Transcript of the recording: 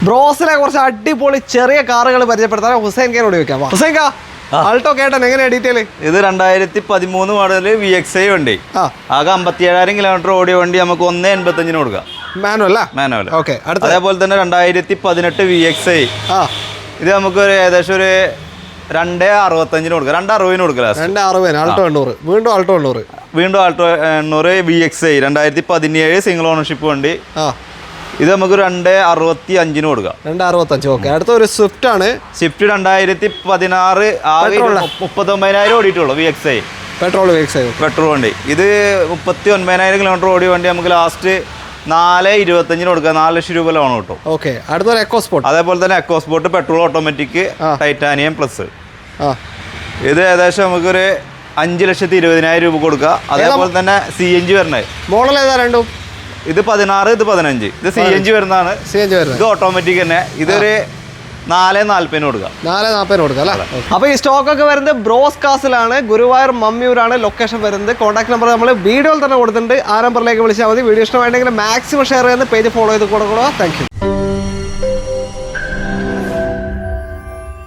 ബ്രോസിലെ കുറച്ച് അടിപൊളി ചെറിയ കാറുകൾ പരിചയപ്പെടുത്താൻ ഹുസൈൻ ഖാനോട് ചോദിക്കാം. ഹുസൈൻ ഖാ, ആൾട്ടോ കേട്ടൻ എങ്ങനെയാ ഡീറ്റെയിൽ? ഇത് 2013 മോഡല് VXi വണ്ടി. ആകെ 57,000 കിലോമീറ്റർ ഓടിയ വണ്ടി നമുക്ക് 1.85 കൊടുക്കാം. മാനുവൽ. ഓക്കെ. അതേപോലെ തന്നെ 2018 VXi. ഇത് നമുക്ക് ഏകദേശം ഒരു 2.65 കൊടുക്കാം. 2.60 കൊടുക്കാം. 2.60. ആൾട്ടോ 800. വീണ്ടും ആൾട്ടോ 800 VXi 2017 സിംഗിൾ ഓണർഷിപ്പ് വണ്ടി. ഇത് നമുക്ക് 2.65 കൊടുക്കാം. 2.65. ഓക്കെ. അടുത്തൊരു സ്വിഫ്റ്റ് ആണ്. സ്വിഫ്റ്റ് 2016 39,000 ഓടിയിട്ടുള്ളൂ. VXi പെട്രോൾ വണ്ടി. ഇത് 39,000 കിലോമീറ്റർ ഓടിയ വണ്ടി നമുക്ക് ലാസ്റ്റ് 4.25 കൊടുക്കാം. 4 ലക്ഷം രൂപ ലോൺ കിട്ടും. ഓക്കെ. അടുത്തൊരു എക്കോസ്പോർട്ട്. അതേപോലെ തന്നെ EcoSport petrol automatic titanium plus. ഇത് ഏകദേശം നമുക്കൊരു 5,20,000 രൂപ കൊടുക്കുക. അതേപോലെ തന്നെ CNG വരണേ. മോഡൽ ഏതാ രണ്ടും? ഇത് 16, ഇത് 15. ഇത് CNG വരുന്നതാണ്. ഇത് ഓട്ടോമാറ്റിക് തന്നെ. ഇതൊരു 4.40 കൊടുക്കാം. 4.40 കൊടുക്കാം അല്ലേ? അപ്പോൾ ഈ സ്റ്റോക്ക് ഒക്കെ വരുന്നത് ബ്രോസ് കാസിലാണ്. ഗുരുവായൂർ മമ്മിയൂരാണ് ലൊക്കേഷൻ വരുന്നത്. കോൺടാക്ട് നമ്പർ നമ്മൾ വീഡിയോയിൽ തന്നെ കൊടുത്തിട്ടുണ്ട്. ആ നമ്പറിലേക്ക് വിളിച്ചാൽ മതി. വീഡിയോ ഇഷ്ടമായിട്ടുണ്ടെങ്കിൽ മാക്സിമം ഷെയർ ചെയ്യുന്ന പേജ് ഫോളോ ചെയ്ത് കൊടുക്കുക. Thank you.